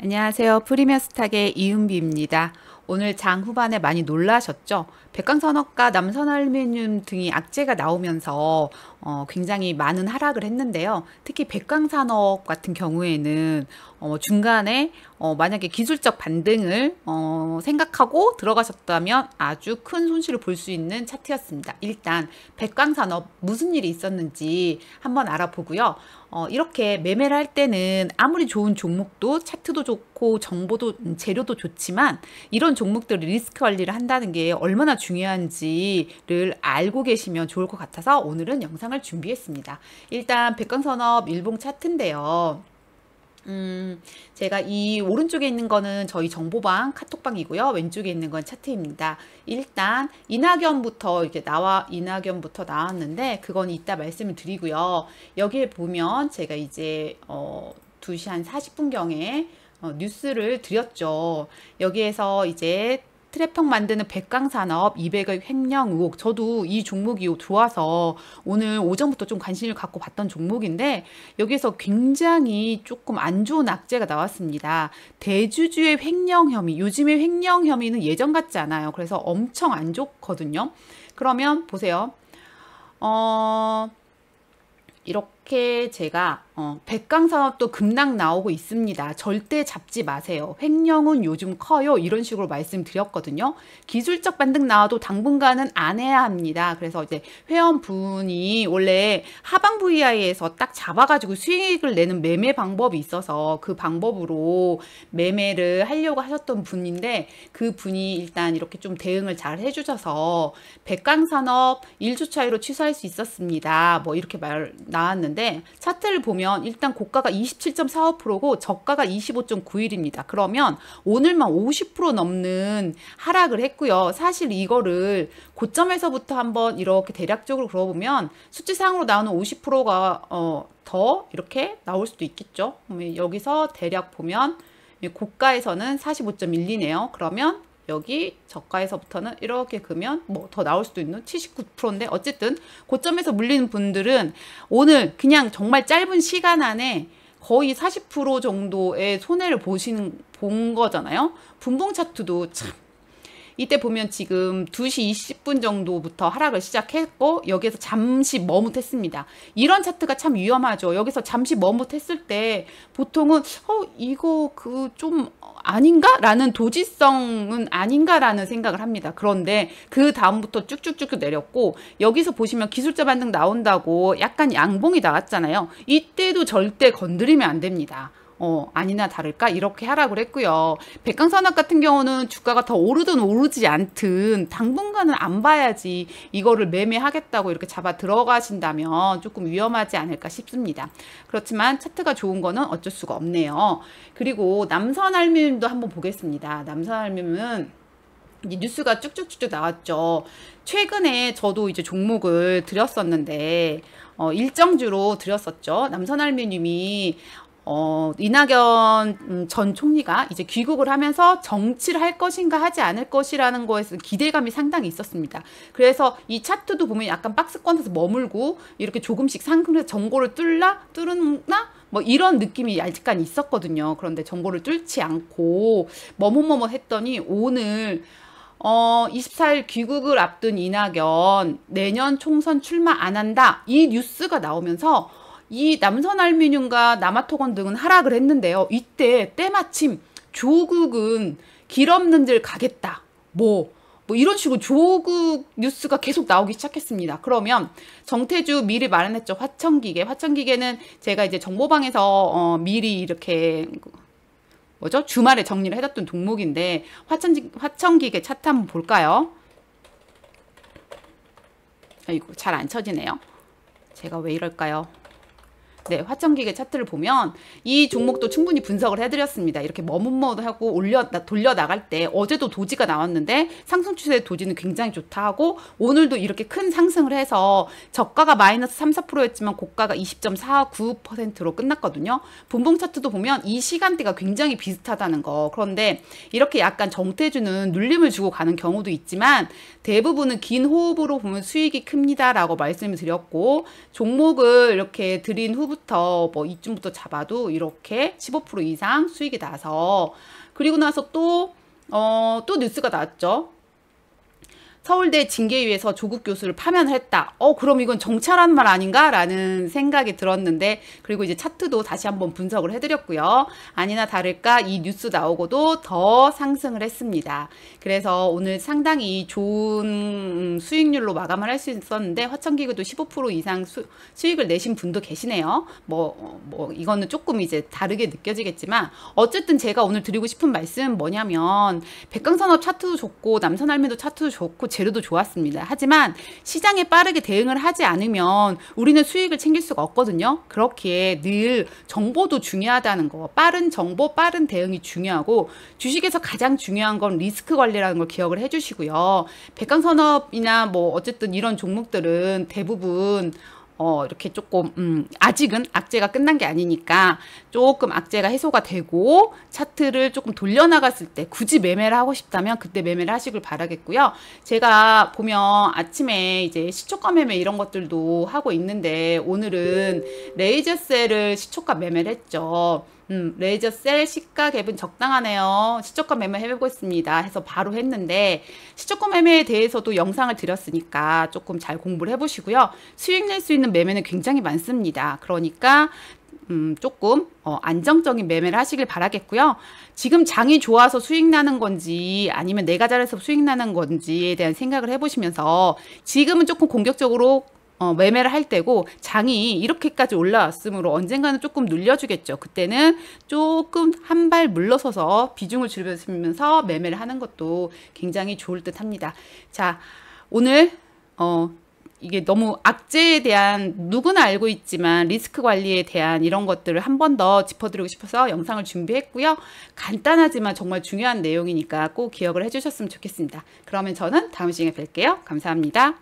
안녕하세요. 프리미어스탁의 이은비입니다. 오늘 장 후반에 많이 놀라셨죠? 백광산업과 남선알루미늄 등이 악재가 나오면서 굉장히 많은 하락을 했는데요. 특히 백광산업 같은 경우에는 중간에 만약에 기술적 반등을 생각하고 들어가셨다면 아주 큰 손실을 볼 수 있는 차트였습니다. 일단 백광산업 무슨 일이 있었는지 한번 알아보고요. 이렇게 매매를 할 때는 아무리 좋은 종목도 차트도 좋고 정보도 재료도 좋지만 이런 종목들을 리스크 관리를 한다는 게 얼마나 중요한지를 알고 계시면 좋을 것 같아서 오늘은 영상을 준비했습니다. 일단 백광산업 일봉 차트인데요. 제가 이 오른쪽에 있는 거는 저희 정보방 카톡방이고요. 왼쪽에 있는 건 차트입니다. 일단 이낙연부터 나왔는데 그건 이따 말씀을 드리고요. 여기에 보면 제가 이제 2시 한 40분경에 뉴스를 드렸죠. 여기에서 이제 트랩평 만드는 백광산업 200억 횡령 의혹. 저도 이 종목이 들어와서 오늘 오전부터 좀 관심을 갖고 봤던 종목인데 여기에서 굉장히 조금 안 좋은 악재가 나왔습니다. 대주주의 횡령 혐의. 요즘에 횡령 혐의는 예전 같지 않아요. 그래서 엄청 안 좋거든요. 그러면 보세요. 이렇게 제가 백광산업도 급락 나오고 있습니다. 절대 잡지 마세요. 횡령은 요즘 커요. 이런 식으로 말씀드렸거든요. 기술적 반등 나와도 당분간은 안 해야 합니다. 그래서 이제 회원분이 원래 하방 VI에서 딱 잡아가지고 수익을 내는 매매 방법이 있어서 그 방법으로 매매를 하려고 하셨던 분인데 그 분이 일단 이렇게 좀 대응을 잘 해주셔서 백광산업 1주 차이로 취소할 수 있었습니다. 뭐 이렇게 말 나왔는데 차트를 보면 일단 고가가 27.45%고 저가가 25.91입니다. 그러면 오늘만 50% 넘는 하락을 했고요. 사실 이거를 고점에서부터 한번 이렇게 대략적으로 그려보면 수치상으로 나오는 50%가 더 이렇게 나올 수도 있겠죠. 여기서 대략 보면 고가에서는 45.12네요. 그러면 여기 저가에서부터는 이렇게 그으면 뭐 더 나올 수도 있는 79%인데 어쨌든 고점에서 물리는 분들은 오늘 그냥 정말 짧은 시간 안에 거의 40% 정도의 손해를 본 거잖아요. 분봉 차트도 참 이때 보면 지금 2시 20분 정도부터 하락을 시작했고 여기에서 잠시 머뭇했습니다. 이런 차트가 참 위험하죠. 여기서 잠시 머뭇했을 때 보통은 이거 좀 아닌가? 라는 도지성은 아닌가? 라는 생각을 합니다. 그런데 그 다음부터 쭉쭉쭉 내렸고 여기서 보시면 기술자 반등 나온다고 약간 양봉이 나왔잖아요. 이때도 절대 건드리면 안 됩니다. 아니나 다를까 이렇게 하락을 했고요. 백광산업 같은 경우는 주가가 더 오르든 오르지 않든 당분간은 안 봐야지 이거를 매매하겠다고 이렇게 잡아 들어가신다면 조금 위험하지 않을까 싶습니다. 그렇지만 차트가 좋은 거는 어쩔 수가 없네요. 그리고 남선알루미늄도 한번 보겠습니다. 남선알루미늄은 이제 뉴스가 쭉쭉쭉 나왔죠. 최근에 저도 이제 종목을 드렸었는데 일정주로 드렸었죠. 남선알루미늄이 이낙연 전 총리가 이제 귀국을 하면서 정치를 할 것인가 하지 않을 것이라는 거에서 기대감이 상당히 있었습니다. 그래서 이 차트도 보면 약간 박스권에서 머물고 이렇게 조금씩 상승해서 정고를 뚫나 뭐 이런 느낌이 약간 있었거든요. 그런데 정고를 뚫지 않고 머뭇머뭇했더니 오늘 24일 귀국을 앞둔 이낙연 내년 총선 출마 안 한다 이 뉴스가 나오면서 이 남선알루미늄과 남아토건 등은 하락을 했는데요. 이때 때마침 조국은 길 없는 길 가겠다. 뭐 이런 식으로 조국 뉴스가 계속 나오기 시작했습니다. 그러면 정태주 미리 마련했죠. 화천기계는 제가 이제 정보방에서 미리 이렇게 주말에 정리를 해뒀던 종목인데 화천기계 차트 한번 볼까요? 아이고 잘 안 쳐지네요. 제가 왜 이럴까요? 네, 화천기계 차트를 보면 이 종목도 충분히 분석을 해드렸습니다. 이렇게 머뭇머뭇하고 돌려 나갈 때 어제도 도지가 나왔는데 상승 추세의 도지는 굉장히 좋다 하고 오늘도 이렇게 큰 상승을 해서 저가가 마이너스 3, 4%였지만 고가가 20.49%로 끝났거든요. 분봉 차트도 보면 이 시간대가 굉장히 비슷하다는 거. 그런데 이렇게 약간 정태주는 눌림을 주고 가는 경우도 있지만 대부분은 긴 호흡으로 보면 수익이 큽니다라고 말씀을 드렸고 종목을 이렇게 드린 후부터 뭐 이쯤부터 잡아도 이렇게 15% 이상 수익이 나서 그리고 나서 또 뉴스가 나왔죠. 서울대 징계위에서 조국 교수를 파면을 했다. 그럼 이건 정찰한 말 아닌가? 라는 생각이 들었는데 그리고 이제 차트도 다시 한번 분석을 해드렸고요. 아니나 다를까 이 뉴스 나오고도 더 상승을 했습니다. 그래서 오늘 상당히 좋은 수익률로 마감을 할 수 있었는데 화천기계도 15% 이상 수익을 내신 분도 계시네요. 뭐 이거는 조금 이제 다르게 느껴지겠지만 어쨌든 제가 오늘 드리고 싶은 말씀은 뭐냐면 백강산업 차트도 좋고 남산알미도 차트도 좋고 재료도 좋았습니다. 하지만 시장에 빠르게 대응을 하지 않으면 우리는 수익을 챙길 수가 없거든요. 그렇기에 늘 정보도 중요하다는 거. 빠른 정보, 빠른 대응이 중요하고 주식에서 가장 중요한 건 리스크 관리라는 걸 기억을 해주시고요. 백강산업이나 뭐 어쨌든 이런 종목들은 대부분 이렇게 조금 아직은 악재가 끝난 게 아니니까 조금 악재가 해소가 되고 차트를 조금 돌려나갔을 때 굳이 매매를 하고 싶다면 그때 매매를 하시길 바라겠고요. 제가 보면 아침에 이제 시초가 매매 이런 것들도 하고 있는데 오늘은 레이저셀을 시초가 매매를 했죠. 레이저셀 시가 갭은 적당하네요. 시초가 매매 해보고 있습니다. 해서 바로 했는데 시초가 매매에 대해서도 영상을 드렸으니까 조금 잘 공부를 해보시고요. 수익 낼 수 있는 매매는 굉장히 많습니다. 그러니까 조금 안정적인 매매를 하시길 바라겠고요. 지금 장이 좋아서 수익 나는 건지 아니면 내가 잘해서 수익 나는 건지에 대한 생각을 해보시면서 지금은 조금 공격적으로 매매를 할 때고 장이 이렇게까지 올라왔으므로 언젠가는 조금 눌려주겠죠. 그때는 조금 한 발 물러서서 비중을 줄여주면서 매매를 하는 것도 굉장히 좋을 듯 합니다. 자, 오늘 이게 너무 악재에 대한 누구나 알고 있지만 리스크 관리에 대한 이런 것들을 한 번 더 짚어드리고 싶어서 영상을 준비했고요. 간단하지만 정말 중요한 내용이니까 꼭 기억을 해주셨으면 좋겠습니다. 그러면 저는 다음 시간에 뵐게요. 감사합니다.